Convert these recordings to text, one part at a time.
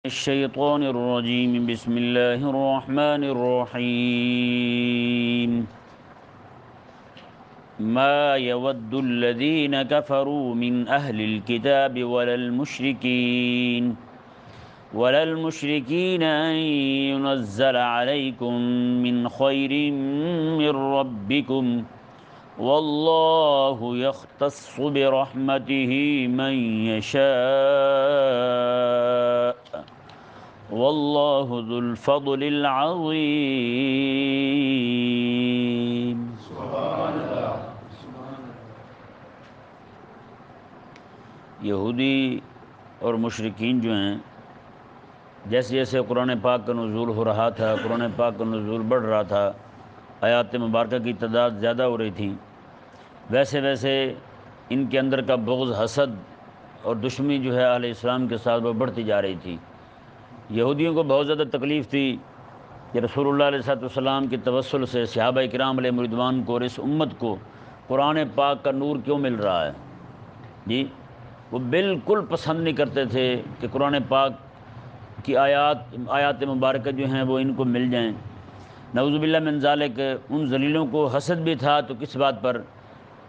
الشيطان الرجيم بسم الله الرحمن الرحيم ما يود الذين كفروا من أهل الكتاب ولا المشركين أن ينزل عليكم من خير من ربكم والله يختص برحمته من يشاء واللہ ذو الفضل العظیم۔ یہودی اور مشرکین جو ہیں، جیسے جیسے قرآن پاک کا نزول ہو رہا تھا، قرآن پاک کا نزول بڑھ رہا تھا، آیات مبارکہ کی تعداد زیادہ ہو رہی تھی، ویسے ویسے ان کے اندر کا بغض، حسد اور دشمنی جو ہے اہل اسلام کے ساتھ وہ بڑھتی جا رہی تھی۔ یہودیوں کو بہت زیادہ تکلیف تھی کہ رسول اللہ علیہ السلام کے توسل سے صحابہ کرام علیہ رضوان کو اور اس امت کو قرآن پاک کا نور کیوں مل رہا ہے۔ جی، وہ بالکل پسند نہیں کرتے تھے کہ قرآن پاک کی آیات مبارکہ جو ہیں وہ ان کو مل جائیں۔ نعوذ باللہ من ذالک، ان ذلیلوں کو حسد بھی تھا تو کس بات پر؟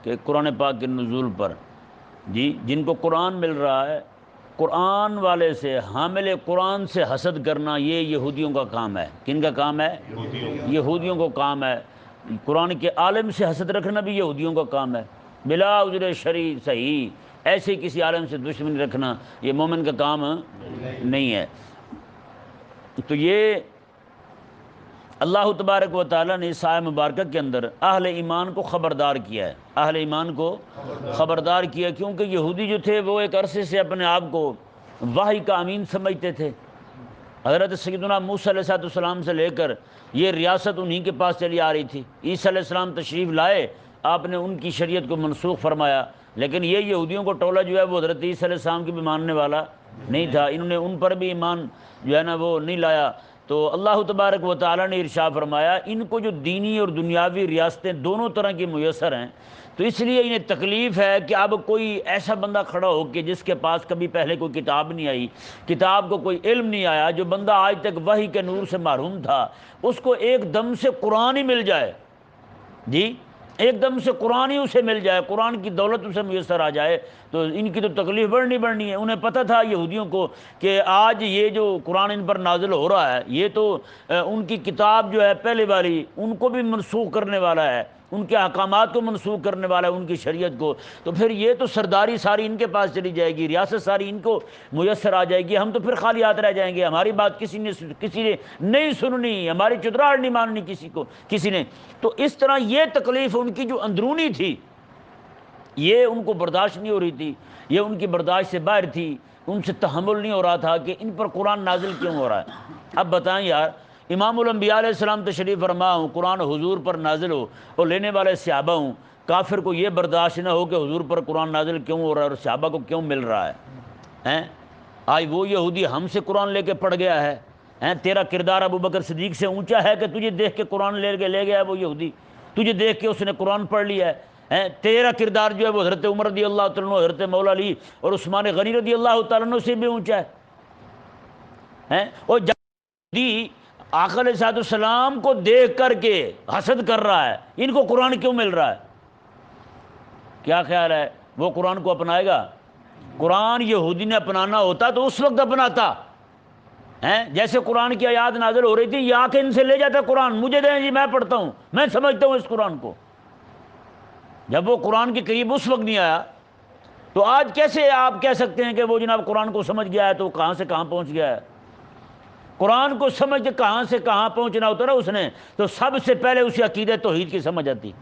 کہ قرآن پاک کے نزول پر۔ جی، جن کو قرآن مل رہا ہے، قرآن والے سے، حامل قرآن سے حسد کرنا یہ یہودیوں کا کام ہے۔ کن کا کام ہے؟ یہودیوں کو کام ہے۔ قرآن کے عالم سے حسد رکھنا بھی یہودیوں کا کام ہے، بلا عذر شرعی صحیح۔ ایسے کسی عالم سے دشمنی رکھنا یہ مومن کا کام نہیں ہے۔ تو یہ اللہ تبارک و تعالیٰ نے اس آیت مبارکہ کے اندر اہل ایمان کو خبردار کیا ہے، اہل ایمان کو خبردار کیا، کیونکہ یہودی جو تھے وہ ایک عرصے سے اپنے آپ کو وحی کا امین سمجھتے تھے۔ حضرت سیدنا موسیٰ علیہ السلام سے لے کر یہ ریاست انہی کے پاس چلی آ رہی تھی۔ عیسیٰ علیہ السلام تشریف لائے، آپ نے ان کی شریعت کو منسوخ فرمایا، لیکن یہ یہودیوں کو ٹولہ جو ہے وہ حضرت عیسیٰ علیہ السلام کی بھی ماننے والا نہیں تھا، انہوں نے ان پر بھی ایمان جو ہے نا وہ نہیں لایا۔ تو اللہ تبارک و تعالیٰ نے ارشاد فرمایا ان کو جو دینی اور دنیاوی ریاستیں دونوں طرح کی میسر ہیں، تو اس لیے انہیں تکلیف ہے کہ اب کوئی ایسا بندہ کھڑا ہو کہ جس کے پاس کبھی پہلے کوئی کتاب نہیں آئی، کتاب کو کوئی علم نہیں آیا، جو بندہ آج تک وحی کے نور سے محروم تھا، اس کو ایک دم سے قرآن ہی مل جائے۔ جی، ایک دم سے قرآن ہی اسے مل جائے، قرآن کی دولت اسے میسر آ جائے، تو ان کی تو تکلیف بڑھنی ہے۔ انہیں پتہ تھا یہودیوں کو کہ آج یہ جو قرآن ان پر نازل ہو رہا ہے یہ تو ان کی کتاب جو ہے پہلے والی ان کو بھی منسوخ کرنے والا ہے، ان کے احکامات کو منسوخ کرنے والا ہے، ان کی شریعت کو، تو پھر یہ تو سرداری ساری ان کے پاس چلی جائے گی، ریاست ساری ان کو میسر آ جائے گی، ہم تو پھر خالی ہاتھ رہ جائیں گے، ہماری بات کسی نے نہیں سننی، ہماری چدراہٹ نہیں ماننی کسی نے۔ تو اس طرح یہ تکلیف ان کی جو اندرونی تھی یہ ان کو برداشت نہیں ہو رہی تھی، یہ ان کی برداشت سے باہر تھی، ان سے تحمل نہیں ہو رہا تھا کہ ان پر قرآن نازل کیوں ہو رہا ہے۔ اب بتائیں یار، امام الانبیاء علیہ السلام تشریف فرما ہوں، قرآن حضور پر نازل ہو اور لینے والے صحابہ ہوں، کافر کو یہ برداشت نہ ہو کہ حضور پر قرآن نازل کیوں ہو رہا ہے اور صحابہ کو کیوں مل رہا ہے۔ آج وہ یہودی ہم سے قرآن لے کے پڑ گیا ہے، تیرا کردار ابو بکر صدیق سے اونچا ہے کہ تجھے دیکھ کے قرآن لے گیا ہے وہ یہودی، تجھے دیکھ کے اس نے قرآن پڑھ لیا ہے۔ تیرا کردار جو ہے وہ حضرت عمر رضی اللہ تعالیٰ عنہ، حضرت مولا علی اور عثمان غنی رضی اللہ تعالیٰ عنہ سے بھی اونچا ہے۔ اور جب یہودی آقا علیہ السلام کو دیکھ کر کے حسد کر رہا ہے، ان کو قرآن کیوں مل رہا ہے؟ کیا خیال ہے وہ قرآن کو اپنائے گا؟ قرآن یہودی نے اپنانا ہوتا تو اس وقت اپناتا۔ جیسے قرآن کی آیات نازل ہو رہی تھی، یہ آ کے ان سے لے جاتا قرآن، مجھے دیں جی میں پڑھتا ہوں، میں سمجھتا ہوں اس قرآن کو۔ جب وہ قرآن کے قریب اس وقت نہیں آیا تو آج کیسے آپ کہہ سکتے ہیں کہ وہ جناب قرآن کو سمجھ گیا ہے تو کہاں سے کہاں پہنچ گیا ہے؟ قرآن کو سمجھ کے کہاں سے کہاں پہنچنا ہوتا نا اس نے، تو سب سے پہلے اسی عقیدہ توحید کی سمجھ آتی،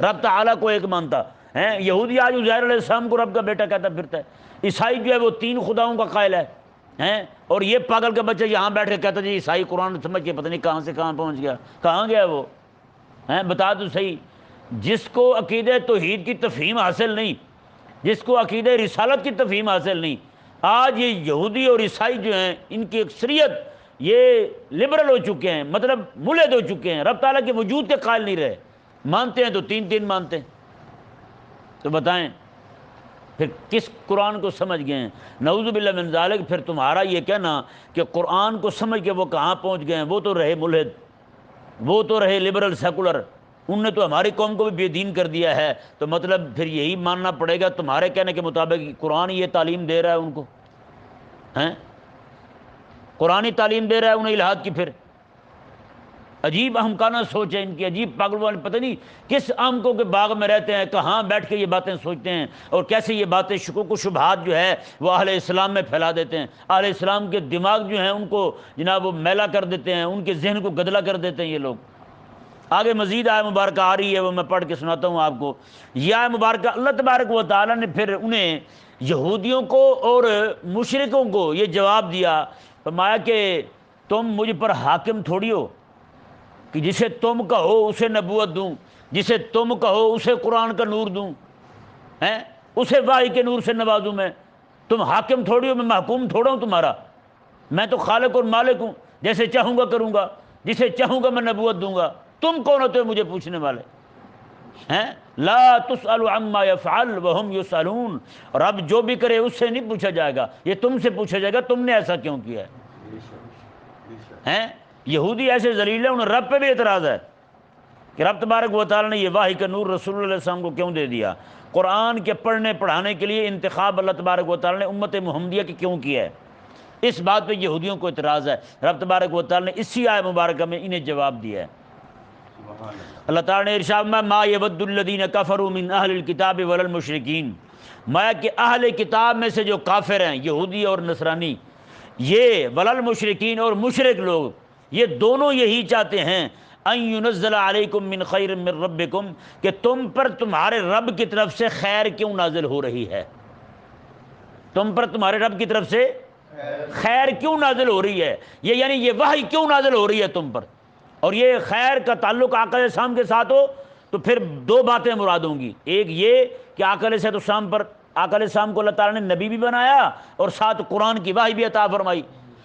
رب تعالیٰ کو ایک مانتا ہے۔ یہودی آج عزیر علیہ السلام کو رب کا بیٹا کہتا پھرتا ہے، عیسائی جو ہے وہ 3 خداؤں کا قائل ہے، اور یہ پاگل کا بچہ یہاں بیٹھ کے کہتا جی عیسائی قرآن سمجھ کے پتہ نہیں کہاں سے کہاں پہنچ گیا، کہاں گیا وہ؟ بتا تو صحیح۔ جس کو عقیدہ توحید کی تفہیم حاصل نہیں، جس کو عقیدہ رسالت کی تفہیم حاصل نہیں، آج یہ یہودی اور عیسائی جو ہیں ان کی اکثریت یہ لبرل ہو چکے ہیں، مطلب ملحد ہو چکے ہیں، رب تعالیٰ کے وجود کے قائل نہیں رہے، مانتے ہیں تو 3 مانتے ہیں۔ تو بتائیں پھر کس قرآن کو سمجھ گئے ہیں؟ نعوذ باللہ من ذالک۔ پھر تمہارا یہ کہنا کہ قرآن کو سمجھ کے وہ کہاں پہنچ گئے ہیں، وہ تو رہے ملحد، وہ تو رہے لبرل سیکولر، ان نے تو ہماری قوم کو بھی بے دین کر دیا ہے، تو مطلب پھر یہی ماننا پڑے گا تمہارے کہنے کے مطابق قرآن یہ تعلیم دے رہا ہے ان کو، ہیں قرآنی تعلیم دے رہا ہے انہیں الہاد کی۔ پھر عجیب احمقانہ سوچ ہے ان کی، عجیب پاگل والے، پتہ نہیں کس آمکوں کے باغ میں رہتے ہیں، کہاں بیٹھ کے یہ باتیں سوچتے ہیں، اور کیسے یہ باتیں شکوک و شبہات جو ہے وہ اہل اسلام میں پھیلا دیتے ہیں، اہل اسلام کے دماغ جو ہیں ان کو جناب وہ میلا کر دیتے ہیں، ان کے ذہن کو گدلا کر دیتے ہیں یہ لوگ۔ آگے مزید آیہ مبارکہ آ رہی ہے، وہ میں پڑھ کے سناتا ہوں آپ کو۔ یہ آیہ مبارکہ اللہ تبارک و تعالیٰ نے پھر انہیں یہودیوں کو اور مشرکوں کو یہ جواب دیا، فرمایا کہ تم مجھ پر حاکم تھوڑی ہو کہ جسے تم کہو اسے نبوت دوں، جسے تم کہو اسے قرآن کا نور دوں، ہیں اسے وحی کے نور سے نوازوں میں۔ تم حاکم تھوڑی ہو، میں محکوم تھوڑا ہوں تمہارا، میں تو خالق اور مالک ہوں، جیسے چاہوں گا کروں گا، جسے چاہوں گا میں نبوت دوں گا۔ تم کون ہوتے ہو مجھے پوچھنے والے؟ ہیں لا تسأل عما يفعل وهم يسألون، اور اب جو بھی کرے اس سے نہیں پوچھا جائے گا، یہ تم سے پوچھا جائے گا تم نے ایسا کیوں کیا ہے۔ ہیں یہودی ایسے ذلیل ہیں، انہیں رب پہ بھی اعتراض ہے کہ رب تبارک و تعالیٰ نے یہ وحی کا نور رسول اللہ علیہ وسلم کو کیوں دے دیا، قرآن کے پڑھنے پڑھانے کے لیے انتخاب اللہ تبارک و تعالیٰ نے امت محمدیہ کی کیوں کیا ہے۔ اس بات پہ یہودیوں کو اعتراض ہے، رب تبارک و تعالیٰ نے اسی آیہ مبارکہ میں انہیں جواب دیا ہے۔ اللہ تعالیٰ نے ارشاد میں ما یود الذین کفروا من اہل الکتاب ولا المشرکین، میں کہ اہل کتاب میں سے جو کافر ہیں یہودی اور نصرانی، یہ ولا المشرکین اور مشرک لوگ، یہ دونوں یہی چاہتے ہیں ان ینزل علیکم من خیر من ربکم، کہ تم پر تمہارے رب کی طرف سے خیر کیوں نازل ہو رہی ہے، تم پر تمہارے رب کی طرف سے خیر کیوں نازل ہو رہی ہے، یہ یعنی یہ وحی کیوں نازل ہو رہی ہے تم پر۔ اور یہ خیر کا تعلق آقا علیہ السلام کے ساتھ ہو تو پھر دو باتیں مراد ہوں گی، ایک یہ کہ آقا علیہ السلام پر، آقا علیہ السلام کو اللہ تعالیٰ نے نبی بھی بنایا اور ساتھ قرآن کی وحی بھی عطا فرمائی۔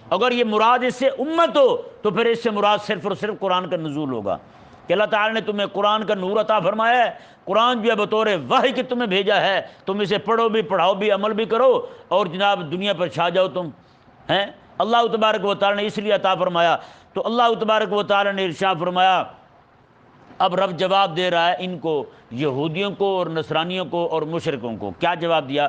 اگر یہ مراد اس سے امت ہو تو پھر اس سے مراد صرف اور صرف قرآن کا نزول ہوگا کہ اللہ تعالیٰ نے تمہیں قرآن کا نور عطا فرمایا ہے، قرآن جو ہے بطور وحی کہ تمہیں بھیجا ہے، تم اسے پڑھو بھی، پڑھاؤ بھی، عمل بھی کرو، اور جناب دنیا پر چھا جاؤ تم، ہیں اللہ تبارک و تعالیٰ نے اس لیے عطا فرمایا۔ تو اللہ تبارک و تعالیٰ نے ارشاد فرمایا، اب رب جواب دے رہا ہے ان کو، یہودیوں کو اور نصرانیوں کو اور مشرکوں کو۔ کیا جواب دیا؟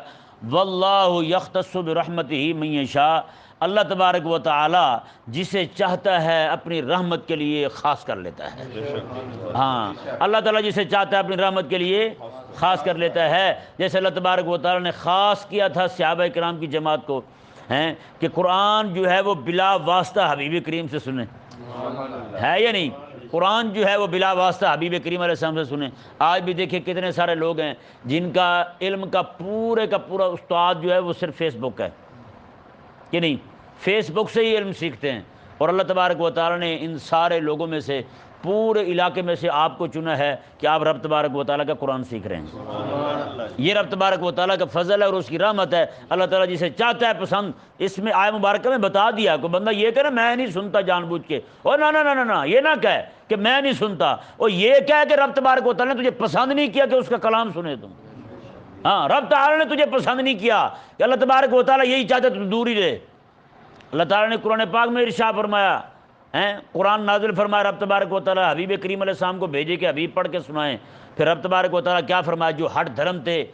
واللہ یختص برحمتہ من یشاء، اللہ تبارک و تعالی جسے چاہتا ہے اپنی رحمت کے لیے خاص کر لیتا ہے۔ ہاں اللہ تعالیٰ جسے چاہتا ہے اپنی رحمت کے لیے خاص کر لیتا ہے، جیسے اللہ تبارک و تعالیٰ نے خاص کیا تھا صحابہ کرام کی جماعت کو، ہیں کہ قرآن جو ہے وہ بلا واسطہ حبیب کریم سے سنیں، ہے یا نہیں؟ قرآن جو ہے وہ بلا واسطہ حبیب کریم علیہ السلام سے سنیں۔ آج بھی دیکھیں کتنے سارے لوگ ہیں جن کا علم کا پورے کا پورا استاد جو ہے وہ صرف فیس بک ہے، کہ نہیں؟ فیس بک سے ہی علم سیکھتے ہیں، اور اللہ تبارک و تعالیٰ نے ان سارے لوگوں میں سے پورے علاقے میں سے آپ کو چنا ہے کہ آپ رب تبارک و تعالیٰ کا قرآن سیکھ رہے ہیں۔ یہ رب تبارک و تعالیٰ کا فضل ہے اور اس کی رحمت ہے۔ اللہ تعالیٰ جسے چاہتا ہے پسند، اس میں آیہ مبارکہ میں بتا دیا کہ بندہ یہ کہے نا میں نہیں سنتا جان بوجھ کے، اور نہ یہ نہ کہے کہ میں نہیں سنتا، اور یہ کہے کہ رب تبارک و تعالیٰ نے تجھے پسند نہیں کیا کہ اس کا کلام سنے تم۔ ہاں رب تعالیٰ نے تجھے پسند نہیں کیا کہ اللہ تبارک و تعالیٰ یہی چاہتا ہے تو دور ہی رہے۔ اللہ تعالیٰ نے قرآن پاک میں ارشاد فرمایا، قرآن نازل فرمایا رب تبارک و تعالیٰ حبیب کریم علیہ السلام کو بھیجے کہ حبیب پڑھ کے سنائیں۔ پھر رب تبارک و تعالیٰ کیا فرمایا؟ جو ہٹ دھرم تھے،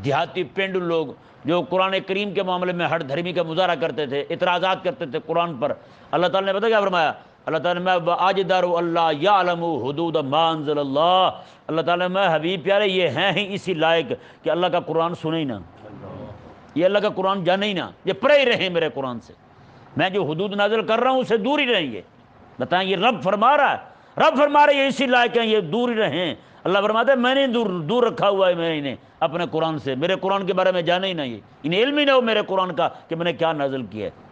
دیہاتی پینڈو لوگ جو قرآن کریم کے معاملے میں ہٹ دھرمی کا مظاہرہ کرتے تھے، اعتراضات کرتے تھے قرآن پر، اللہ تعالیٰ نے پتہ کیا فرمایا؟ اللہ تعالیٰ نے میں آجدار اللہ یعلم حدود ما انزل اللہ، اللہ تعالیٰ میں حبیب پیارے یہ ہیں ہی اسی لائق کہ اللہ کا قرآن سنے ہی نہ، یہ اللہ کا قرآن جانے ہی نہ، یہ پڑھے ہی رہیں میرے قرآن سے، میں جو حدود نازل کر رہا ہوں اسے دور ہی رہیں گے۔ بتائیں یہ رب فرما رہا ہے، رب فرما رہے یہ اسی لائق ہیں یہ دور ہی رہیں۔ اللہ فرماتا ہے میں نے دور رکھا ہوا ہے میں انہیں اپنے قرآن سے، میرے قرآن کے بارے میں جانے ہی نہ، یہ انہیں علم ہی نہ ہو میرے قرآن کا کہ میں نے کیا نازل کیا ہے۔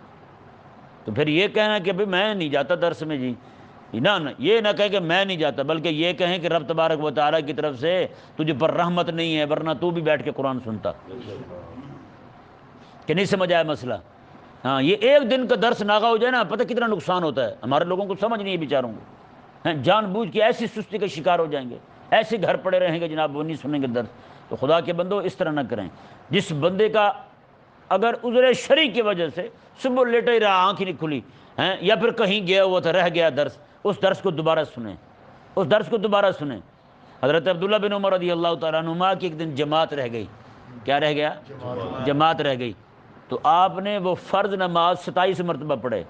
تو پھر یہ کہنا کہ بھئی میں نہیں جاتا درس میں، جی نہ یہ نہ کہے کہ میں نہیں جاتا، بلکہ یہ کہیں کہ رب تبارک و تعالیٰ کی طرف سے تجھے پر رحمت نہیں ہے، ورنہ تو بھی بیٹھ کے قرآن سنتا۔ کہ نہیں سمجھ آیا مسئلہ؟ ہاں یہ ایک دن کا درس ناغا ہو جائے نا، پتہ کتنا نقصان ہوتا ہے، ہمارے لوگوں کو سمجھ نہیں ہے بیچاروں کو، جان بوجھ کے ایسی سستی کا شکار ہو جائیں گے، ایسے گھر پڑے رہیں گے جناب وہ نہیں سنیں گے درس۔ تو خدا کے بندو اس طرح نہ کریں۔ جس بندے کا اگر عذر شرعی کی وجہ سے صبح لیٹا ہی رہا، آنکھ ہی نہیں کھلی ہیں، یا پھر کہیں گیا ہوا تھا، رہ گیا درس، اس درس کو دوبارہ سنیں، اس درس کو دوبارہ سنیں۔ حضرت عبداللہ بن عمر رضی اللہ تعالیٰ عنہما کی ایک دن جماعت رہ گئی، کیا رہ گیا؟ جماعت رہ گئی، تو آپ نے وہ فرض نماز 27 مرتبہ پڑھے،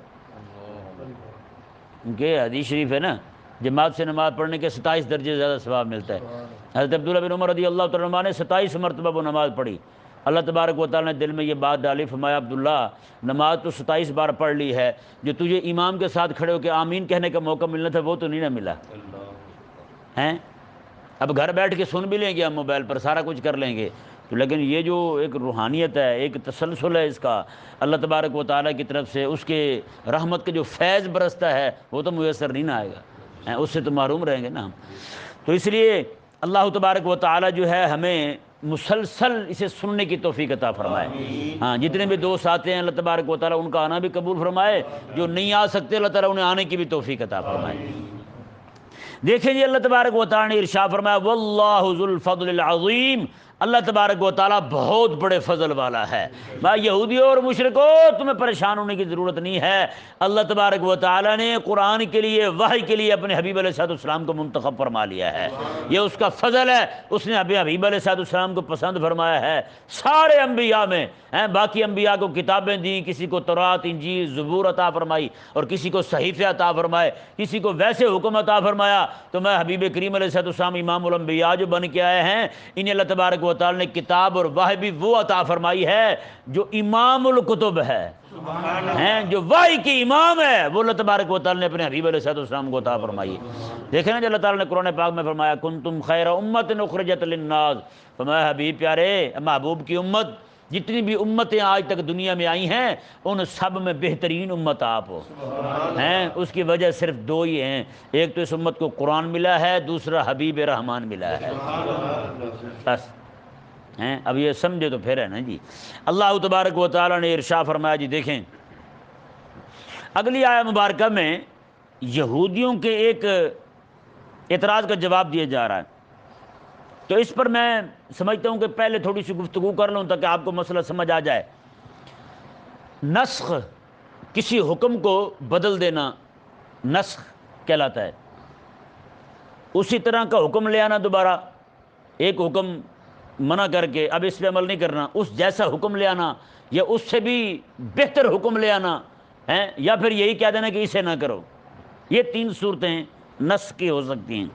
کیونکہ حدیث شریف ہے نا، جماعت سے نماز پڑھنے کے 27 درجے زیادہ ثواب ملتا ہے۔ حضرت عبداللہ بن عمر رضی اللہ تعالیٰ عنہ نے 27 مرتبہ وہ نماز پڑھی۔ اللہ تبارک و تعالیٰ نے دل میں یہ بات ڈالی، فرمایا عبداللہ نماز تو 27 بار پڑھ لی ہے، جو تجھے امام کے ساتھ کھڑے ہو کے آمین کہنے کا موقع ملنا تھا وہ تو نہیں نہ ملا ہیں۔ اب گھر بیٹھ کے سن بھی لیں گے ہم، موبائل پر سارا کچھ کر لیں گے، تو لیکن یہ جو ایک روحانیت ہے، ایک تسلسل ہے اس کا، اللہ تبارک و تعالیٰ کی طرف سے اس کے رحمت کا جو فیض برستا ہے وہ تو میسر نہیں نہ آئے گا، اس سے تو محروم رہیں گے نا ہم۔ تو اس لیے اللہ تبارک و تعالیٰ جو ہے ہمیں مسلسل اسے سننے کی توفیق عطا فرمائے۔ ہاں، جتنے بھی دوست آتے ہیں اللہ تبارک و تعالیٰ ان کا آنا بھی قبول فرمائے، جو نہیں آ سکتے اللہ تعالیٰ انہیں آنے کی بھی توفیق عطا فرمائے۔ دیکھیں جی، اللہ تبارک و تعالیٰ نے ارشاد فرمایا واللہ ذو الفضل العظیم، اللہ تبارک و تعالیٰ بہت بڑے فضل والا ہے۔ بھائی یہودیوں اور مشرکوں، تمہیں پریشان ہونے کی ضرورت نہیں ہے، اللہ تبارک و تعالیٰ نے قرآن کے لیے، وحی کے لیے اپنے حبیب علیہ السلام کو منتخب فرما لیا ہے، یہ اس کا فضل ہے، اس نے حبیب علیہ السلام کو پسند فرمایا ہے سارے انبیاء میں۔ باقی انبیاء کو کتابیں دیں، کسی کو تورات انجیل زبور عطا فرمائی اور کسی کو صحیفے عطا فرمائے، کسی کو ویسے حکم عطا فرمایا، تو میں حبیب کریم علیہ السلام امام الانبیاء جو بن کے آئے ہیں، انہیں اللہ تبارک و تعالیٰ نے کتاب اور وحی بھی وہ عطا فرمائی ہے جو امام الکتب ہے، جو وحی کی امام ہے، وہ اللہ تبارک و تعالیٰ نے اپنے حبیب علیہ السلام کو عطا فرمائی ہے۔ دیکھیں نا، جو اللہ تعالیٰ نے قرآن پاک میں فرمایا کنتم خیر امت اخرجت للناس، فرمایا حبیب پیارے، محبوب کی امت، جتنی بھی امتیں آج تک دنیا میں آئی ہیں ان سب میں بہترین امت آپ ہو ہیں۔ اس کی وجہ صرف دو ہی ہیں، ایک تو اس امت کو قرآن ملا ہے، دوسرا حبیب رحمان ملا ہے، بس ہیں۔ اب یہ سمجھے تو پھر ہے نا جی۔ اللہ تبارک و تعالیٰ نے ارشاد فرمایا جی، دیکھیں اگلی آیت مبارکہ میں یہودیوں کے ایک اعتراض کا جواب دیا جا رہا ہے، تو اس پر میں سمجھتا ہوں کہ پہلے تھوڑی سی گفتگو کر لوں تاکہ آپ کو مسئلہ سمجھ آ جائے۔ نسخ، کسی حکم کو بدل دینا نسخ کہلاتا ہے، اسی طرح کا حکم لے آنا دوبارہ، ایک حکم منع کر کے اب اس پہ عمل نہیں کرنا، اس جیسا حکم لے آنا، یا اس سے بھی بہتر حکم لے آنا ہے، یا پھر یہی کہہ دینا کہ اسے نہ کرو۔ یہ تین صورتیں نسخ کی ہو سکتی ہیں۔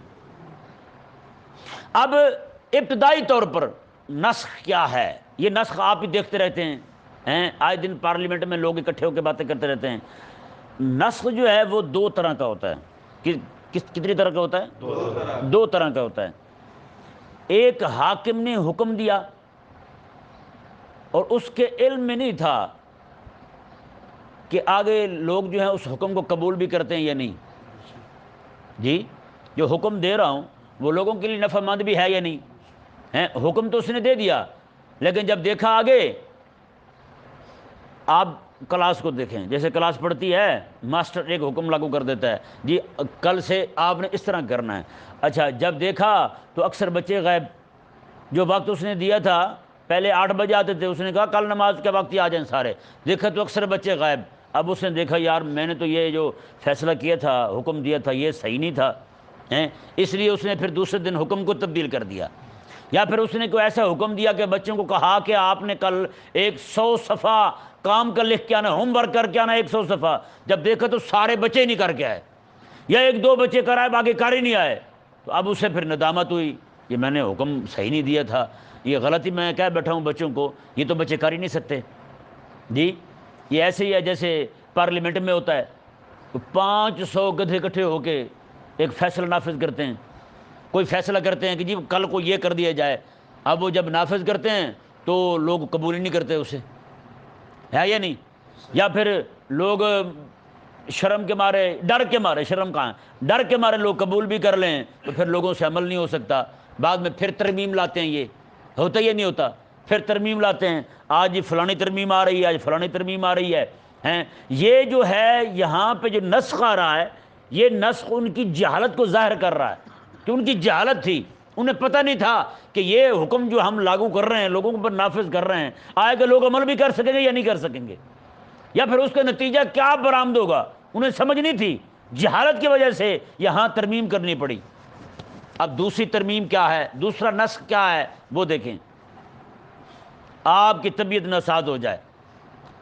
اب ابتدائی طور پر نسخ کیا ہے؟ یہ نسخ آپ ہی دیکھتے رہتے ہیں، آئے دن پارلیمنٹ میں لوگ اکٹھے ہو کے باتیں کرتے رہتے ہیں۔ نسخ جو ہے وہ دو طرح کا ہوتا ہے۔ کتنی طرح کا ہوتا ہے؟ دو طرح کا ہوتا ہے۔ ایک حاکم نے حکم دیا اور اس کے علم میں نہیں تھا کہ آگے لوگ جو ہیں اس حکم کو قبول بھی کرتے ہیں یا نہیں، جی جو حکم دے رہا ہوں وہ لوگوں کے لیے نفع مند بھی ہے یا نہیں ہے، حکم تو اس نے دے دیا، لیکن جب دیکھا آگے، آپ کلاس کو دیکھیں، جیسے کلاس پڑھتی ہے، ماسٹر ایک حکم لاگو کر دیتا ہے، جی کل سے آپ نے اس طرح کرنا ہے، اچھا جب دیکھا تو اکثر بچے غائب، جو وقت اس نے دیا تھا، پہلے 8 بجے آتے تھے، اس نے کہا کل نماز کے وقت ہی آ جائیں سارے، دیکھا تو اکثر بچے غائب۔ اب اس نے دیکھا یار میں نے تو یہ جو فیصلہ کیا تھا، حکم دیا تھا، یہ صحیح نہیں تھا، اس لیے اس نے پھر دوسرے دن حکم کو تبدیل کر دیا، یا پھر اس نے کوئی ایسا حکم دیا کہ بچوں کو کہا کہ آپ نے کل 100 صفحہ کام کا لکھ کے آنا، ہوم ورک کر کے آنا 100 صفحہ، جب دیکھا تو سارے بچے نہیں کر کے آئے، یا 1-2 بچے کر آئے باقی کر ہی نہیں آئے، تو اب اسے پھر ندامت ہوئی، یہ میں نے حکم صحیح نہیں دیا تھا، یہ غلطی میں کہہ بیٹھا ہوں بچوں کو، یہ تو بچے کر ہی نہیں سکتے۔ جی یہ ایسے ہی ہے جیسے پارلیمنٹ میں ہوتا ہے، 500 گدھے اکٹھے ہو کے ایک فیصلہ نافذ کرتے ہیں، کوئی فیصلہ کرتے ہیں کہ جی کل کو یہ کر دیا جائے، اب وہ جب نافذ کرتے ہیں تو لوگ قبول ہی نہیں کرتے اسے، ہے یا نہیں؟ یا پھر لوگ شرم کے مارے، ڈر کے مارے، شرم کہاں ہے، ڈر کے مارے لوگ قبول بھی کر لیں تو پھر لوگوں سے عمل نہیں ہو سکتا، بعد میں پھر ترمیم لاتے ہیں، یہ ہوتا یا نہیں ہوتا؟ پھر ترمیم لاتے ہیں، آج یہ فلانی ترمیم آ رہی ہے، آج فلانی ترمیم آ رہی ہے، یہ جو ہے یہاں پہ جو نسخ آ رہا ہے، یہ نسخ ان کی جہالت کو ظاہر کر رہا ہے کہ ان کی جہالت تھی، انہیں پتہ نہیں تھا کہ یہ حکم جو ہم لاگو کر رہے ہیں، لوگوں پر نافذ کر رہے ہیں، آئے کہ لوگ عمل بھی کر سکیں گے یا نہیں کر سکیں گے، یا پھر اس کا نتیجہ کیا برآمد ہوگا، انہیں سمجھ نہیں تھی، جہالت کی وجہ سے یہاں ترمیم کرنی پڑی۔ اب دوسری ترمیم کیا ہے، دوسرا نسخ کیا ہے وہ دیکھیں۔ آپ کی طبیعت ناساز ہو جائے،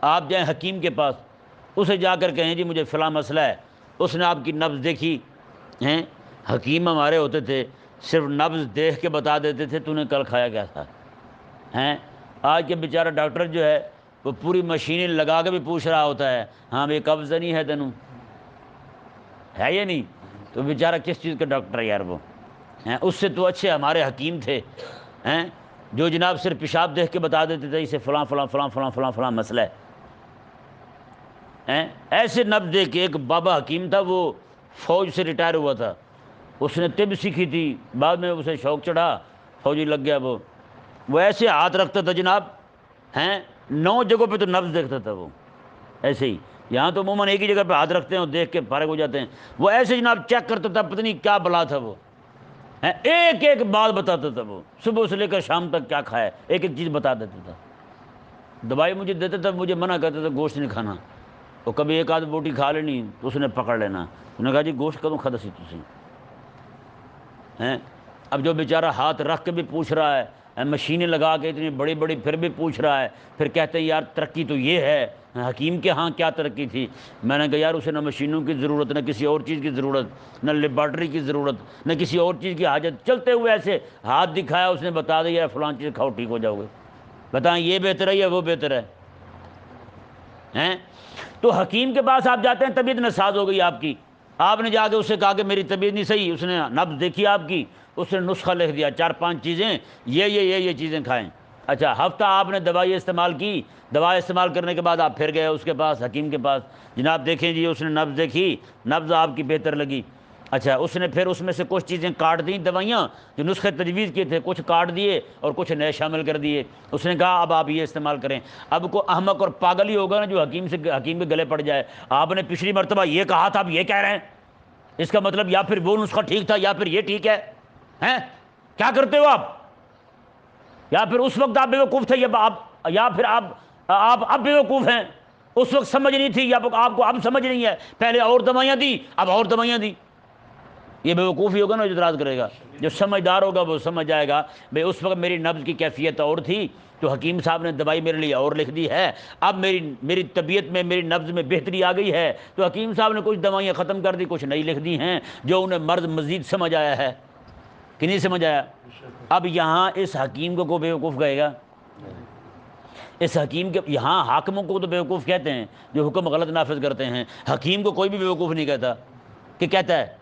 آپ جائیں حکیم کے پاس، اسے جا کر کہیں جی مجھے فلاں مسئلہ ہے، اس نے آپ کی نبض دیکھی ہیں، حکیم ہمارے ہوتے تھے صرف نبض دیکھ کے بتا دیتے تھے تو نے کل کھایا کیا تھا ہیں۔ آج کے بیچارہ ڈاکٹر جو ہے وہ پوری مشینیں لگا کے بھی پوچھ رہا ہوتا ہے، ہاں بھئی قبض نہیں ہے تینوں، ہے یا نہیں؟ تو بیچارہ کس چیز کا ڈاکٹر ہے یار وہ ہیں؟ اس سے تو اچھے ہمارے حکیم تھے ہیں، جو جناب صرف پیشاب دیکھ کے بتا دیتے تھے اسے فلاں فلاں فلاں فلاں فلاں فلاں مسئلہ ہے ہیں۔ ایسے نبض دیکھ کے ایک بابا حکیم تھا، وہ فوج سے ریٹائر ہوا تھا، اس نے طب سیکھی تھی، بعد میں اسے شوق چڑھا، فوجی لگ گیا، وہ ایسے ہاتھ رکھتا تھا جناب ہیں، 9 جگہوں پہ تو نبض دیکھتا تھا وہ، ایسے ہی یہاں تو عموماً ایک ہی جگہ پہ ہاتھ رکھتے ہیں اور دیکھ کے فارغ ہو جاتے ہیں، وہ ایسے جناب چیک کرتا تھا، پتہ نہیں کیا بلا تھا وہ ہیں، ایک ایک بات بتاتا تھا، وہ صبح سے لے کر شام تک کیا کھایا ایک ایک چیز بتا دیتا تھا۔ دوائی مجھے دیتا تھا، مجھے منع کرتا تھا گوشت نہیں کھانا، اور کبھی ایک آدھ بوٹی کھا لینی تو اس نے پکڑ لینا، انہوں نے کہا جی گوشت کدوں کھاتا سی تسی ہیں۔ اب جو بیچارہ ہاتھ رکھ کے بھی پوچھ رہا ہے، مشینیں لگا کے اتنی بڑی بڑی پھر بھی پوچھ رہا ہے، پھر کہتے ہیں یار ترقی تو یہ ہے، حکیم کے ہاں کیا ترقی تھی؟ میں نے کہا یار اسے نہ مشینوں کی ضرورت، نہ کسی اور چیز کی ضرورت، نہ لیبارٹری کی ضرورت، نہ کسی اور چیز کی حاجت، چلتے ہوئے ایسے ہاتھ دکھایا، اس نے بتا دیا فلاں چیز کھاؤ ٹھیک ہو جاؤ گے، بتائیں یہ بہتر ہے یا وہ بہتر ہے ہیں؟ تو حکیم کے پاس آپ جاتے ہیں، طبیعت ناساز ہو گئی آپ کی، آپ نے جا کے اس سے کہا کہ میری طبیعت نہیں صحیح، اس نے نبض دیکھی آپ کی، اس نے نسخہ لکھ دیا 4-5 چیزیں، یہ چیزیں کھائیں۔ اچھا ہفتہ آپ نے دوائی استعمال کی، دوائی استعمال کرنے کے بعد آپ پھر گئے اس کے پاس، حکیم کے پاس، جناب دیکھیں جی اس نے نبض دیکھی، نبض آپ کی بہتر لگی۔ اچھا اس نے پھر اس میں سے کچھ چیزیں کاٹ دیں، دوائیاں جو نسخے تجویز کیے تھے کچھ کاٹ دیے اور کچھ نئے شامل کر دیے، اس نے کہا اب آپ یہ استعمال کریں۔ اب کو احمق اور پاگل ہی ہوگا نا جو حکیم کے گلے پڑ جائے، آپ نے پچھلی مرتبہ یہ کہا تھا اب یہ کہہ رہے ہیں، اس کا مطلب یا پھر وہ نسخہ ٹھیک تھا یا پھر یہ ٹھیک ہے ہیں؟ کیا کرتے ہو آپ؟ یا پھر اس وقت آپ بیوقوف تھے یا پھر آپ اب بیوقوف ہیں، اس وقت سمجھ نہیں تھی یا آپ کو اب سمجھ نہیں ہے، پہلے اور دوائیاں دی اب اور دوائیاں دی۔ یہ بیوقوف ہی ہوگا نا جو اعتراض کرے گا، جو سمجھدار ہوگا وہ سمجھ جائے گا بھئی اس وقت میری نبض کی کیفیت اور تھی تو حکیم صاحب نے دوائی میرے لیے اور لکھ دی ہے، اب میری طبیعت میں میری نبض میں بہتری آ گئی ہے تو حکیم صاحب نے کچھ دوائیاں ختم کر دی کچھ نئی لکھ دی ہیں جو انہیں مرض مزید سمجھ آیا ہے کہ نہیں سمجھ آیا۔ اب یہاں اس حکیم کو کوئی بیوقوف کہے گا؟ اس حکیم کے یہاں حاکموں کو تو بیوقوف کہتے ہیں جو حکم غلط نافذ کرتے ہیں، حکیم کو کوئی بھی بیوقوف نہیں کہتا، کہ کہتا ہے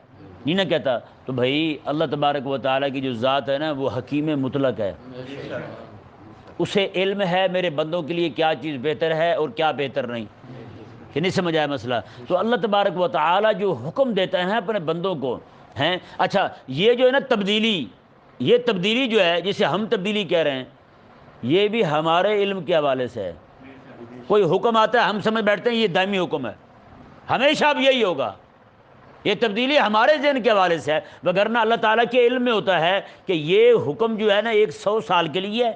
نہیں نہ کہتا۔ تو بھائی اللہ تبارک و تعالیٰ کی جو ذات ہے نا وہ حکیم مطلق ہے، اسے علم ہے میرے بندوں کے لیے کیا چیز بہتر ہے اور کیا بہتر نہیں، کہ نہیں سمجھ آیا مسئلہ؟ تو اللہ تبارک و تعالیٰ جو حکم دیتے ہیں اپنے بندوں کو ہیں، اچھا یہ جو ہے نا تبدیلی، یہ تبدیلی جو ہے جسے ہم تبدیلی کہہ رہے ہیں یہ بھی ہمارے علم کے حوالے سے ہے۔ کوئی حکم آتا ہے ہم سمجھ بیٹھتے ہیں یہ دائمی حکم ہے، ہمیشہ اب یہی ہوگا، یہ تبدیلی ہمارے ذہن کے حوالے سے ہے، وگرنہ اللہ تعالیٰ کے علم میں ہوتا ہے کہ یہ حکم جو ہے نا 100 سال کے لیے ہے،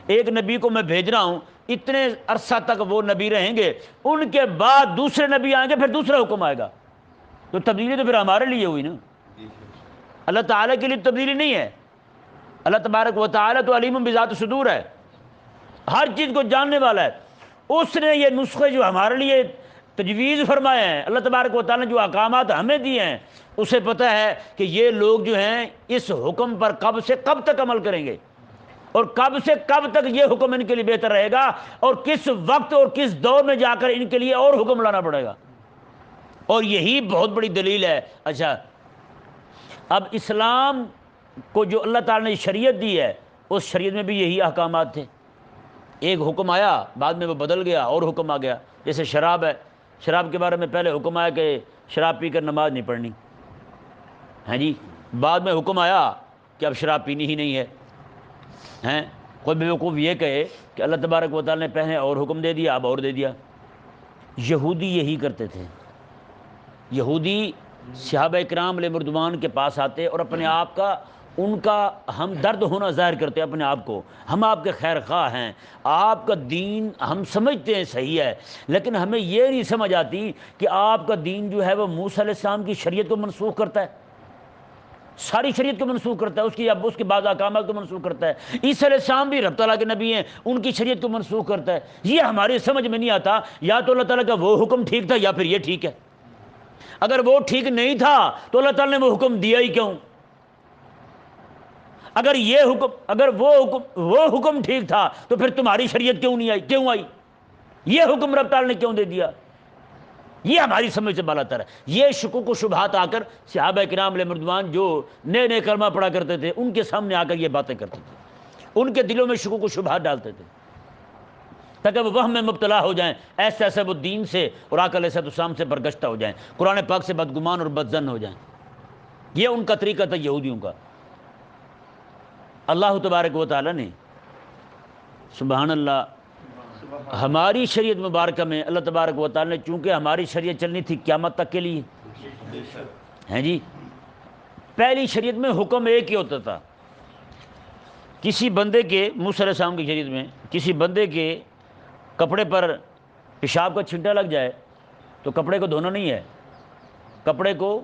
ایک نبی کو میں بھیج رہا ہوں اتنے عرصہ تک وہ نبی رہیں گے، ان کے بعد دوسرے نبی آئیں گے پھر دوسرا حکم آئے گا، تو تبدیلی تو پھر ہمارے لیے ہوئی نا، اللہ تعالیٰ کے لیے تبدیلی نہیں ہے۔ اللہ تبارک و تعالیٰ تو علیم بذات صدور ہے، ہر چیز کو جاننے والا ہے، اس نے یہ نسخے جو ہمارے لیے تجویز فرمائے ہیں، اللہ تبارک و تعالیٰ نے جو احکامات ہمیں دیے ہیں اسے پتہ ہے کہ یہ لوگ جو ہیں اس حکم پر کب سے کب تک عمل کریں گے اور کب سے کب تک یہ حکم ان کے لیے بہتر رہے گا اور کس وقت اور کس دور میں جا کر ان کے لیے اور حکم لانا پڑے گا، اور یہی بہت بڑی دلیل ہے۔ اچھا اب اسلام کو جو اللہ تعالیٰ نے شریعت دی ہے اس شریعت میں بھی یہی احکامات تھے، ایک حکم آیا بعد میں وہ بدل گیا اور حکم آ گیا، جیسے شراب ہے، شراب کے بارے میں پہلے حکم آیا کہ شراب پی کر نماز نہیں پڑھنی، ہیں جی، بعد میں حکم آیا کہ اب شراب پینی ہی نہیں ہے، ہیں کوئی بیوقوف یہ کہے کہ اللہ تبارک و تعالیٰ نے پہلے اور حکم دے دیا اب اور دے دیا۔ یہودی یہی کرتے تھے، یہودی صحابہ کرام علیہ مردوان کے پاس آتے اور اپنے آپ کا ان کا ہم درد ہونا ظاہر کرتے ہیں اپنے آپ کو، ہم آپ کے خیر خواہ ہیں، آپ کا دین ہم سمجھتے ہیں صحیح ہے، لیکن ہمیں یہ نہیں سمجھ آتی کہ آپ کا دین جو ہے وہ موسیٰ علیہ السلام کی شریعت کو منسوخ کرتا ہے، ساری شریعت کو منسوخ کرتا ہے، اس کے بعض احکامات کو منسوخ کرتا ہے۔ عیسیٰ علیہ السلام بھی رب تعالیٰ کے نبی ہیں، ان کی شریعت کو منسوخ کرتا ہے۔ یہ ہماری سمجھ میں نہیں آتا، یا تو اللہ تعالیٰ کا وہ حکم ٹھیک تھا یا پھر یہ ٹھیک ہے۔ اگر وہ ٹھیک نہیں تھا تو اللہ تعالیٰ نے وہ حکم دیا ہی کیوں؟ اگر وہ حکم ٹھیک تھا تو پھر تمہاری شریعت کیوں آئی؟ یہ حکم رب تعالیٰ نے کیوں دے دیا؟ یہ ہماری سمجھ سے بالا تر ہے۔ یہ شکوک و شبہات آ کر صحابہ کرام علیہ رضوان جو نئے نئے کلمہ پڑھا کرتے تھے ان کے سامنے آ کر یہ باتیں کرتے تھے، ان کے دلوں میں شکوک و شبہات ڈالتے تھے تاکہ وہ وہم میں مبتلا ہو جائیں، ایسے وہ دین سے اور آقا علیہ السلام سے برگشتہ ہو جائیں، قرآن پاک سے بدگمان اور بدظن ہو جائیں۔ یہ ان کا طریقہ تھا یہودیوں کا۔ اللہ تبارک و تعالیٰ نے سبحان اللہ ہماری شریعت مبارکہ میں اللہ تبارک و تعالیٰ نے چونکہ ہماری شریعت چلنی تھی قیامت تک کے لیے ہیں جی، پہلی شریعت میں حکم ایک ہی ہوتا تھا، کسی بندے کے موسیٰ علیہ السلام کی شریعت میں کسی بندے کے کپڑے پر پیشاب کا چھنٹا لگ جائے تو کپڑے کو دھونا نہیں ہے، کپڑے کو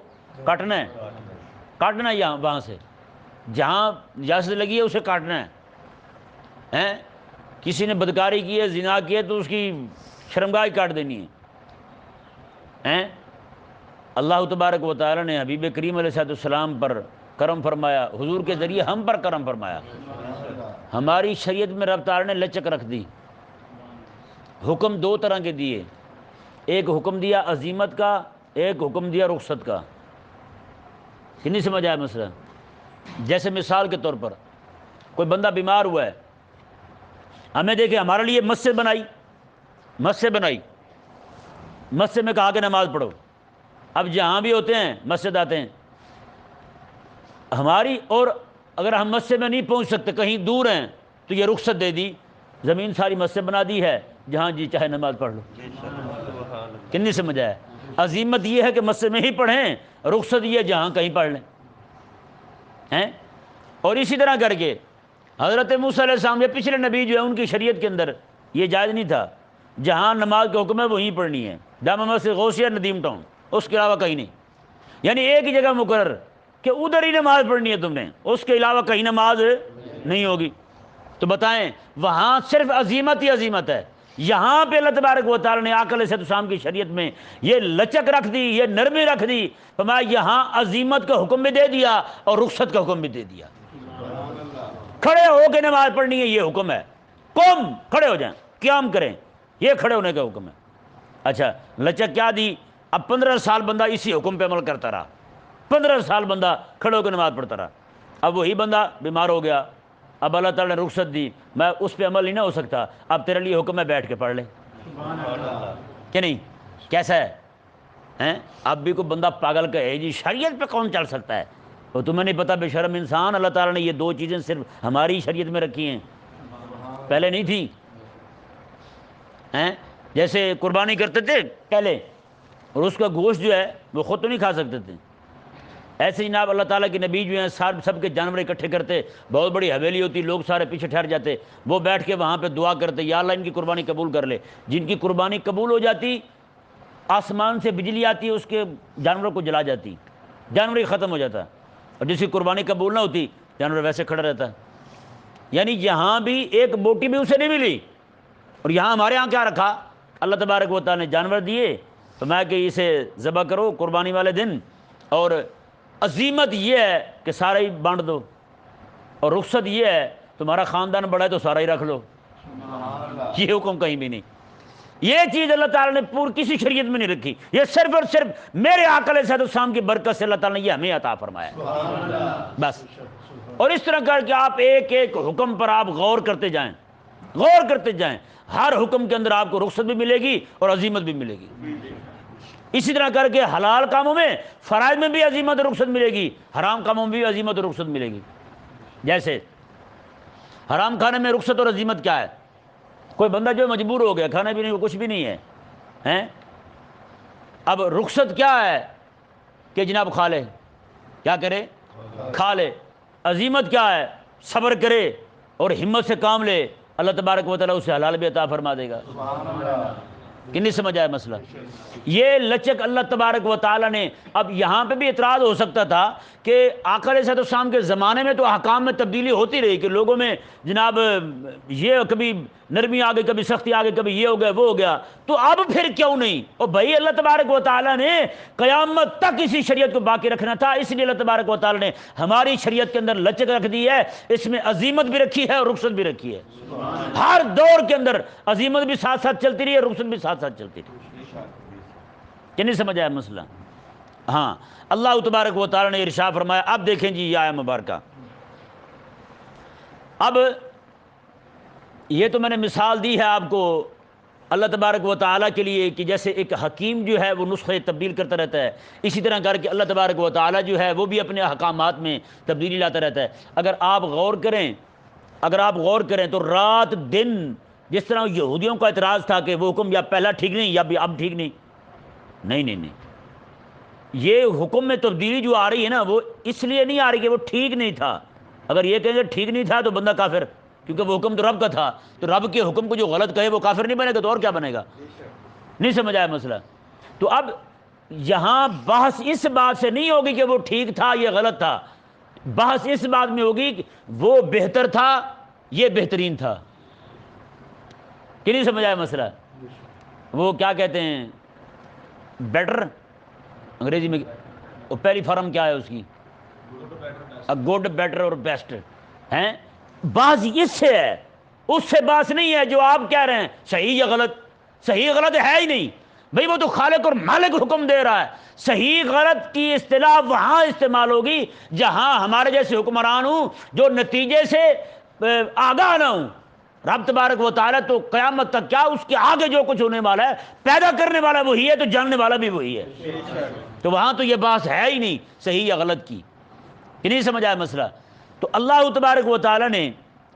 کاٹنا ہے یہاں وہاں سے جہاں اجازت لگی ہے اسے کاٹنا ہے۔ کسی نے بدکاری کی ہے، زنا کی ہے تو اس کی شرمگاہ کاٹ دینی ہے۔ اللہ تبارک و تعالی نے حبیب کریم علیہ السلام پر کرم فرمایا، حضور کے ذریعے ہم پر کرم فرمایا۔ ہماری شریعت میں رب تعالی نے لچک رکھ دی، حکم دو طرح کے دیے، ایک حکم دیا عزیمت کا، ایک حکم دیا رخصت کا۔ کہ نہیں سمجھ آیا مسئلہ؟ جیسے مثال کے طور پر کوئی بندہ بیمار ہوا ہے، ہمیں دیکھے ہمارے لیے مسجد بنائی، مسجد میں کہا کہ نماز پڑھو۔ اب جہاں بھی ہوتے ہیں مسجد آتے ہیں ہماری، اور اگر ہم مسجد میں نہیں پہنچ سکتے کہیں دور ہیں تو یہ رخصت دے دی، زمین ساری مسجد بنا دی ہے، جہاں جی چاہے نماز پڑھ لو۔ کنی سمجھ آیا؟ عظیمت یہ ہے کہ مسجد میں ہی پڑھیں، رخصت یہ جہاں کہیں پڑھ لیں ہیں۔ اور اسی طرح کر کے حضرت موسیٰ علیہ السلام، یہ پچھلے نبی جو ہے ان کی شریعت کے اندر یہ جائز نہیں تھا، جہاں نماز کا حکم ہے وہیں پڑھنی ہے، جامع مسجد غوثیہ ندیم ٹاؤن، اس کے علاوہ کہیں نہیں۔ یعنی ایک ہی جگہ مقرر کہ ادھر ہی نماز پڑھنی ہے تم نے، اس کے علاوہ کہیں نماز نہیں ہوگی۔ تو بتائیں وہاں صرف عظیمت ہی عظیمت ہے، یہاں پہ اللہ تبارک و تعالی نے آقا علیہ السلام کی شریعت میں یہ لچک رکھ دی، یہ نرمی رکھ دی، فرمایا یہاں عظیمت کا حکم بھی دے دیا اور رخصت کا حکم بھی دے دیا۔ کھڑے ہو کے نماز پڑھنی ہے یہ حکم ہے، قوم کھڑے ہو جائیں، قیام کریں، یہ کھڑے ہونے کا حکم ہے۔ اچھا لچک کیا دی؟ اب 15 سال بندہ اسی حکم پہ عمل کرتا رہا، 15 سال بندہ کھڑے ہو کے نماز پڑھتا رہا، اب وہی بندہ بیمار ہو گیا، اب اللہ تعالیٰ نے رخصت دی، میں اس پہ عمل نہیں نہ ہو سکتا، اب تیرے لیے حکم ہے بیٹھ کے پڑھ لے، کہ نہیں؟ کیسا ہے؟ اب بھی کوئی بندہ پاگل کہے جی شریعت پہ کون چل سکتا ہے؟ وہ تمہیں نہیں پتہ بے شرم انسان، اللہ تعالیٰ نے یہ دو چیزیں صرف ہماری شریعت میں رکھی ہیں، پہلے نہیں تھی۔ جیسے قربانی کرتے تھے پہلے، اور اس کا گوشت جو ہے وہ خود تو نہیں کھا سکتے تھے، ایسے جناب اللہ تعالیٰ کے نبی جو ہیں سب کے جانور اکٹھے کرتے، بہت بڑی حویلی ہوتی، لوگ سارے پیچھے ٹھہر جاتے، وہ بیٹھ کے وہاں پہ دعا کرتے، یا اللہ ان کی قربانی قبول کر لے۔ جن کی قربانی قبول ہو جاتی آسمان سے بجلی آتی، اس کے جانوروں کو جلا جاتی، جانور ہی ختم ہو جاتا، اور جس کی قربانی قبول نہ ہوتی جانور ویسے کھڑا رہتا۔ یعنی یہاں بھی ایک بوٹی بھی اسے نہیں ملی، اور یہاں ہمارے ہاں کیا رکھا؟ اللہ تبارک و تعالیٰ نے جانور دیے، تو میں کہ اسے ذبح کرو قربانی والے دن، اور عظیمت یہ ہے کہ سارا ہی بانٹ دو، اور رخصت یہ ہے تمہارا خاندان بڑا ہے تو سارا ہی رکھ لو۔ یہ حکم کہیں بھی نہیں، یہ چیز اللہ تعالیٰ نے پوری کسی شریعت میں نہیں رکھی، یہ صرف اور صرف میرے آقا علیہ السلام کی برکت سے اللہ تعالیٰ نے یہ ہمیں عطا فرمایا بس۔ اور اس طرح کر کے آپ ایک ایک حکم پر آپ غور کرتے جائیں، ہر حکم کے اندر آپ کو رخصت بھی ملے گی اور عظیمت بھی ملے گی۔ اسی طرح کر کے حلال کاموں میں فرائض میں بھی عظیمت اور رخصت ملے گی، حرام کاموں میں بھی عظیمت اور رخصت ملے گی۔ جیسے حرام کھانے میں رخصت اور عظیمت کیا ہے؟ کوئی بندہ جو مجبور ہو گیا کھانے پینے کو کچھ بھی نہیں ہے، اب رخصت کیا ہے کہ جناب کھا لے، کیا کرے؟ کھا لے۔ عظیمت کیا ہے؟ صبر کرے اور ہمت سے کام لے، اللہ تبارک و تعالیٰ اسے حلال بھی عطا فرما دے گا۔ کہ نہیں سمجھ آیا مسئلہ؟ یہ لچک اللہ تبارک و تعالیٰ نے، اب یہاں پہ بھی اعتراض ہو سکتا تھا کہ آقا علیہ السلام کے زمانے میں تو احکام میں تبدیلی ہوتی رہی کہ لوگوں میں جناب یہ کبھی نرمی آ گئی، کبھی سختی آ گئی، کبھی یہ ہو گیا وہ ہو گیا، تو اب پھر کیوں نہیں؟ اور بھائی اللہ تبارک و تعالیٰ نے قیامت تک اسی شریعت کو باقی رکھنا تھا، اس لیے اللہ تبارک و تعالیٰ نے ہماری شریعت کے اندر لچک رکھ دی ہے، اس میں عظیمت بھی رکھی ہے اور رخصت بھی رکھی ہے۔ ہر دور کے اندر عظیمت بھی ساتھ ساتھ چلتی رہی ہے، رخصت بھی ساتھ ساتھ چلتی رہی۔ کہ نہیں سمجھ آیا مسئلہ؟ ہاں، اللہ تبارک و تعالیٰ نے ارشاد فرمایا، اب دیکھیں جی یہ آیت مبارکہ، اب یہ تو میں نے مثال دی ہے آپ کو اللہ تبارک و تعالیٰ کے لیے کہ جیسے ایک حکیم جو ہے وہ نسخے تبدیل کرتا رہتا ہے، اسی طرح کر کے اللہ تبارک و تعالیٰ جو ہے وہ بھی اپنے احکامات میں تبدیلی لاتا رہتا ہے۔ اگر آپ غور کریں تو رات دن، جس طرح یہودیوں کا اعتراض تھا کہ وہ حکم یا پہلا ٹھیک نہیں یا اب ٹھیک نہیں، یہ حکم میں تبدیلی جو آ رہی ہے نا وہ اس لیے نہیں آ رہی کہ وہ ٹھیک نہیں تھا۔ اگر یہ کہیں گے ٹھیک نہیں تھا تو بندہ کافر، کیونکہ وہ حکم تو رب کا تھا، تو رب کے حکم کو جو غلط کہے وہ کافر نہیں بنے گا تو اور کیا بنے گا؟ نہیں سمجھ آیا مسئلہ؟ تو اب یہاں بحث اس بات سے نہیں ہوگی کہ وہ ٹھیک تھا یہ غلط تھا، بحث اس بات میں ہوگی کہ وہ بہتر تھا یہ بہترین تھا۔ کہ نہیں سمجھ آیا مسئلہ؟ وہ کیا کہتے ہیں بیٹر، انگریزی میں پہلی فارم کیا ہے اس کی؟ گڈ، بیٹر اور بیسٹ ہیں۔ بات اس سے ہے، اس سے بات نہیں ہے جو آپ کہہ رہے ہیں صحیح یا غلط۔ صحیح غلط ہے ہی نہیں بھئی، وہ تو خالق اور مالک حکم دے رہا ہے۔ صحیح غلط کی اصطلاح وہاں استعمال ہوگی جہاں ہمارے جیسے حکمران ہوں جو نتیجے سے آگاہ نہ ہوں۔ رب تبارک و تعالیٰ تو قیامت تک کیا اس کے آگے جو کچھ ہونے والا ہے، پیدا کرنے والا وہی ہے تو جاننے والا بھی وہی ہے، تو وہاں تو یہ بات ہے ہی نہیں صحیح یا غلط کی۔ کہ نہیں سمجھ آیا مسئلہ؟ تو اللہ تبارک و تعالیٰ نے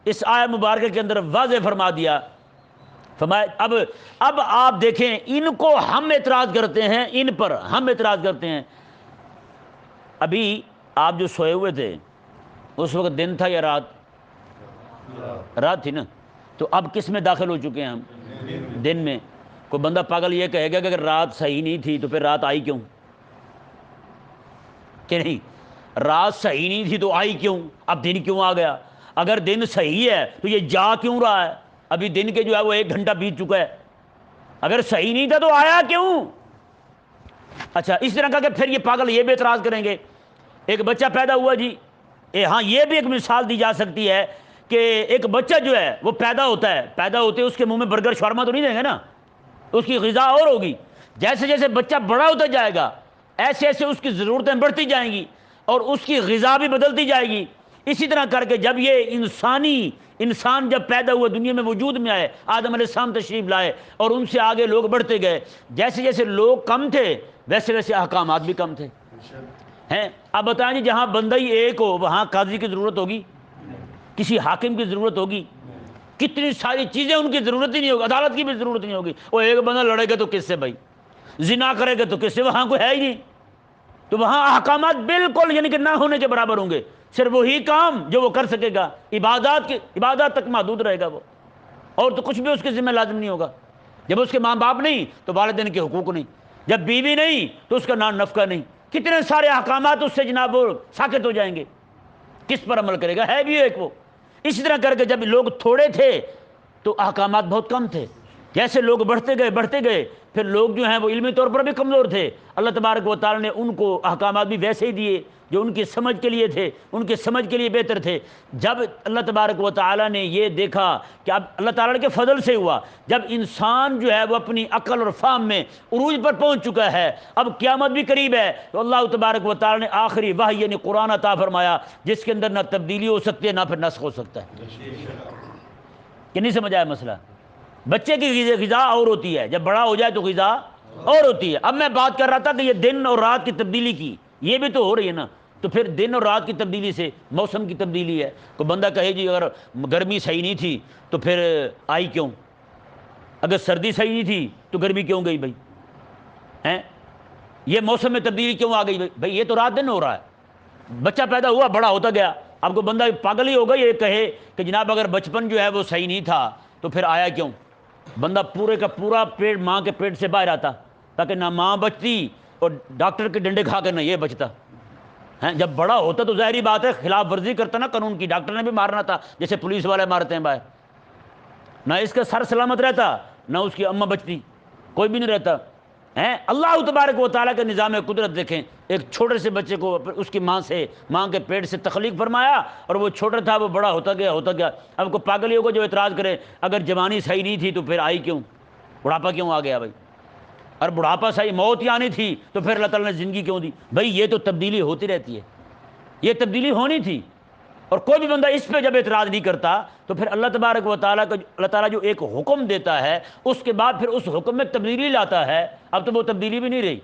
اس آیت مبارکہ کے اندر واضح فرما دیا، فرمایا اب آپ دیکھیں ان کو ہم اعتراض کرتے ہیں، ان پر ہم اعتراض کرتے ہیں۔ ابھی آپ جو سوئے ہوئے تھے اس وقت دن تھا یا رات تھی نا؟ تو اب کس میں داخل ہو چکے ہیں ہم؟ دن میں۔ کوئی بندہ پاگل یہ کہے گا کہ اگر رات صحیح نہیں تھی تو پھر رات آئی کیوں؟ کہ نہیں، رات صحیح نہیں تھی تو آئی کیوں؟ اب دن کیوں آ گیا؟ اگر دن صحیح ہے تو یہ جا کیوں رہا ہے؟ ابھی دن کے جو ہے وہ 1 گھنٹہ بیت چکا ہے، اگر صحیح نہیں تھا تو آیا کیوں؟ اچھا، اس طرح کا کہ پھر یہ پاگل یہ بھی اعتراض کریں گے، ایک بچہ پیدا ہوا جی، ہاں یہ بھی ایک مثال دی جا سکتی ہے کہ ایک بچہ جو ہے وہ پیدا ہوتے اس کے منہ میں برگر شاورما تو نہیں دیں گے نا، اس کی غذا اور ہوگی۔ جیسے جیسے بچہ بڑا ہوتا جائے گا ایسے ایسے اس کی ضرورتیں بڑھتی جائیں گی اور اس کی غذا بھی بدلتی جائے گی۔ اسی طرح کر کے جب یہ انسان جب پیدا ہوئے دنیا میں وجود میں آئے، آدم علیہ السلام تشریف لائے اور ان سے آگے لوگ بڑھتے گئے، جیسے جیسے لوگ کم تھے ویسے ویسے احکامات بھی کم تھے ہیں۔ اب بتائیں جی جہاں بندہ ہی ایک ہو وہاں قاضی کی ضرورت ہوگی، کسی حاکم کی ضرورت ہوگی، کتنی ساری چیزیں ان کی ضرورت ہی نہیں ہوگی، عدالت کی بھی ضرورت نہیں ہوگی۔ وہ ایک بندہ لڑے گا تو کس سے بھائی؟ زنا کرے گا تو کس سے؟ وہاں کوئی ہے ہی نہیں، تو وہاں احکامات بالکل یعنی کہ نہ ہونے کے برابر ہوں گے۔ صرف وہی کام جو وہ کر سکے گا، عبادات تک محدود رہے گا وہ، اور تو کچھ بھی اس کے ذمہ لازم نہیں ہوگا۔ جب اس کے ماں باپ نہیں تو والدین کے حقوق نہیں، جب بیوی نہیں تو اس کا نان نفقہ نہیں، کتنے سارے احکامات اس سے جناب وہ ساکت ہو جائیں گے۔ کس پر عمل کرے گا؟ ہے بھی ایک وہ۔ اسی طرح کر کے جب لوگ تھوڑے تھے تو احکامات بہت کم تھے، جیسے لوگ بڑھتے گئے پھر لوگ جو ہیں وہ علمی طور پر بھی کمزور تھے، اللہ تبارک و تعالی نے ان کو احکامات بھی ویسے ہی دیے جو ان کی سمجھ کے لیے تھے، ان کی سمجھ کے لیے بہتر تھے۔ جب اللہ تبارک و تعالی نے یہ دیکھا کہ اب اللہ تعالیٰ کے فضل سے ہوا، جب انسان جو ہے وہ اپنی عقل اور فہم میں عروج پر پہنچ چکا ہے، اب قیامت بھی قریب ہے، تو اللہ تبارک و تعالی نے آخری وحی یعنی قرآن عطا فرمایا جس کے اندر نہ تبدیلی ہو سکتی ہے نہ پھر نسخ ہو سکتا ہے۔ کہ نہیں سمجھ آیا مسئلہ؟ بچے کی غذا اور ہوتی ہے، جب بڑا ہو جائے تو غذا اور ہوتی ہے۔ اب میں بات کر رہا تھا کہ یہ دن اور رات کی تبدیلی کی، یہ بھی تو ہو رہی ہے نا، تو پھر دن اور رات کی تبدیلی سے موسم کی تبدیلی ہے۔ کوئی بندہ کہے جی اگر گرمی صحیح نہیں تھی تو پھر آئی کیوں؟ اگر سردی صحیح نہیں تھی تو گرمی کیوں گئی بھائی؟ ہیں یہ موسم میں تبدیلی کیوں آ گئی بھائی؟ یہ تو رات دن ہو رہا ہے، بچہ پیدا ہوا بڑا ہوتا گیا، آپ کو بندہ پاگل ہی ہوگا یہ کہے کہ جناب اگر بچپن جو ہے وہ صحیح نہیں تھا تو پھر آیا کیوں؟ بندہ پورے کا پورا پیٹ ماں کے پیٹ سے باہر آتا تاکہ نہ ماں بچتی اور ڈاکٹر کے ڈنڈے کھا کے نہ یہ بچتا ہیں۔ جب بڑا ہوتا تو ظاہری بات ہے خلاف ورزی کرتا نا قانون کی، ڈاکٹر نے بھی مارنا تھا جیسے پولیس والے مارتے ہیں باہر، نہ اس کا سر سلامت رہتا نہ اس کی اماں بچتی، کوئی بھی نہیں رہتا ہیں۔ اللہ تبارک و تعالیٰ کے نظام قدرت دیکھیں، ایک چھوٹے سے بچے کو اس کی ماں کے پیٹ سے تخلیق فرمایا اور وہ چھوٹا تھا، وہ بڑا ہوتا گیا۔ اب کو پاگل ہی ہوگا جو اعتراض کرے اگر جوانی صحیح نہیں تھی تو پھر آئی کیوں؟ بڑھاپا کیوں آ گیا بھائی؟ اور بڑھاپا صحیح موت ہی آنی تھی تو پھر اللہ تعالیٰ نے زندگی کیوں دی؟ بھائی یہ تو تبدیلی ہوتی رہتی ہے، یہ تبدیلی ہونی تھی، اور کوئی بھی بندہ اس پہ جب اعتراض نہیں کرتا تو پھر اللہ تبارک و تعالیٰ کا اللہ تعالیٰ جو ایک حکم دیتا ہے اس کے بعد پھر اس حکم میں تبدیلی لاتا ہے، اب تو وہ تبدیلی بھی نہیں رہی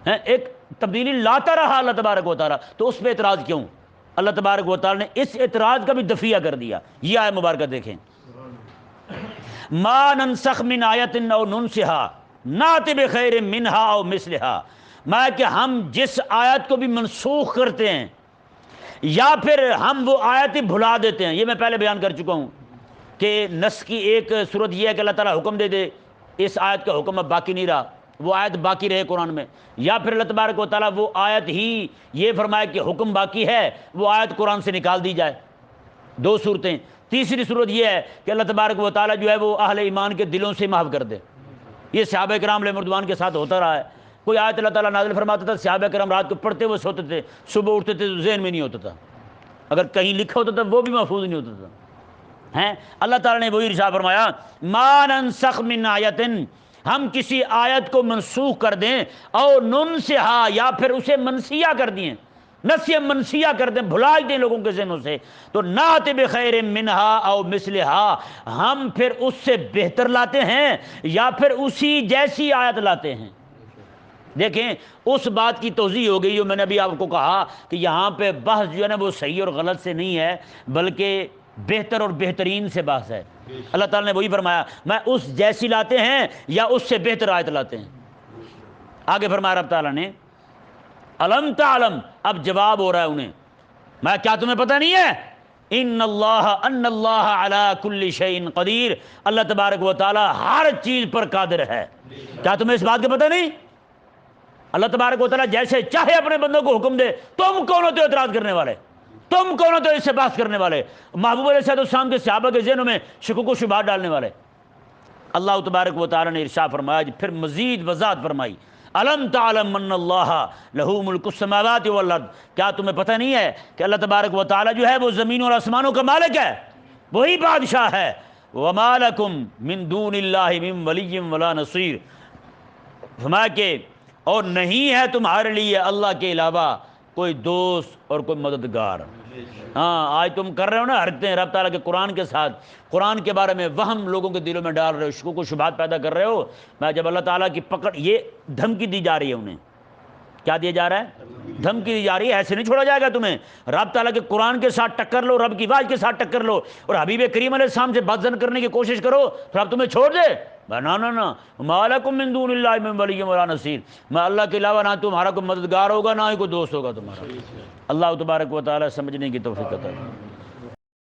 ہے، ایک تبدیلی لاتا رہا اللہ تبارک و تعالیٰ، تو اس پہ اعتراض کیوں؟ اللہ تبارک و تعالیٰ نے اس اعتراض کا بھی دفیہ کر دیا۔ یہ آیت مبارکہ دیکھیں، ما ننسخ من آیت او ننسہا ناتی بخیر منہا او مثلہا، میں کہ ہم جس آیت کو بھی منسوخ کرتے ہیں یا پھر ہم وہ آیت ہی بھلا دیتے ہیں، یہ میں پہلے بیان کر چکا ہوں کہ نسخ کی ایک صورت یہ ہے کہ اللہ تعالیٰ حکم دے دے اس آیت کا حکم اب باقی نہیں رہا، وہ آیت باقی رہے قرآن میں، یا پھر اللہ تبارک و تعالیٰ وہ آیت ہی یہ فرمائے کہ حکم باقی ہے وہ آیت قرآن سے نکال دی جائے، دو صورتیں۔ تیسری صورت یہ ہے کہ اللہ تبارک و تعالیٰ جو ہے وہ اہل ایمان کے دلوں سے محو کر دے، یہ صحابہ کرام علیہ رضوان کے ساتھ ہوتا رہا ہے، کوئی آیت اللہ تعالیٰ نازل فرماتا تھا، صحابہ کرام رات کو پڑھتے ہوئے سوتے تھے، صبح اٹھتے تھے تو ذہن میں نہیں ہوتا تھا، اگر کہیں لکھا ہوتا تھا وہ بھی محفوظ نہیں ہوتا تھا ہیں۔ اللہ تعالیٰ نے وہی ارشاد فرمایا ما ننسخ من آیت، ہم کسی آیت کو منسوخ کر دیں، او ننسہا یا پھر اسے منسیہ کر دیں، نسیہ منسیہ کر دیں، بھلا دیں لوگوں کے ذہنوں سے، تو ناتی بخیر منہا او مثلہا، ہم پھر اس سے بہتر لاتے ہیں یا پھر اسی جیسی آیت لاتے ہیں۔ دیکھیں اس بات کی توضیح ہو گئی جو میں نے ابھی آپ کو کہا کہ یہاں پہ بحث جو ہے نا وہ صحیح اور غلط سے نہیں ہے بلکہ بہتر اور بہترین سے بحث ہے۔ اللہ تعالیٰ نے وہی فرمایا میں اس جیسی لاتے ہیں یا اس سے بہتر آیت لاتے ہیں۔ آگے فرمایا رب تعالیٰ نے الم تعلم، اب جواب ہو رہا ہے انہیں، میں کیا تمہیں پتہ نہیں ہے ان اللہ علی کل شیء قدیر، اللہ تبارک و تعالیٰ ہر چیز پر قادر ہے، کیا تمہیں اس بات کا پتہ نہیں؟ اللہ تبارک و تعالیٰ جیسے چاہے اپنے بندوں کو حکم دے، تم کون ہوتے ہو اعتراض کرنے والے؟ تم کون ہوتے ہو اس سے بحث کرنے والے؟ محبوب علیہ السلام کے صحابہ کے ذہنوں میں شکوک و شبہات ڈالنے والے؟ اللہ تبارک و تعالیٰ نے ارشاد فرمایا، پھر مزید وضاحت فرمائی، الم تعلم ان اللہ لہ ملک السماوات والارض، کیا تمہیں پتہ نہیں ہے کہ اللہ تبارک و تعالیٰ جو ہے وہ زمین اور آسمانوں کا مالک ہے، وہی بادشاہ ہے، وما لکم من دون اللہ من ولی ولا نصیر، فرمایا کہ اور نہیں ہے تمہارے لیے اللہ کے علاوہ کوئی دوست اور کوئی مددگار۔ ہاں آج تم کر رہے ہو نا حرکتیں رب تعالیٰ کے قرآن کے ساتھ، قرآن کے بارے میں وہم لوگوں کے دلوں میں ڈال رہے ہو، شکوک و شبہات پیدا کر رہے ہو، میں جب اللہ تعالیٰ کی پکڑ، یہ دھمکی دی جا رہی ہے انہیں، کیا دیا جا رہا ہے؟ دھمکی دی جا رہی ہے، ایسے نہیں چھوڑا جائے گا تمہیں، رب تعالیٰ کے قرآن کے ساتھ ٹکر لو، رب کی آواز کے ساتھ ٹکر لو اور حبیب کریم علیہ السلام سے بد زن کرنے کی کوشش کرو تو رب تمہیں چھوڑ دے؟ نا ما لکم من دون اللہ من ولی ولا نصیر، میں اللہ کے علاوہ نہ تمہارا کوئی مددگار ہوگا نہ ہی کوئی دوست ہوگا تمہارا۔ اللہ تبارک و تعالیٰ سمجھنے کی توفیق عطا کرے۔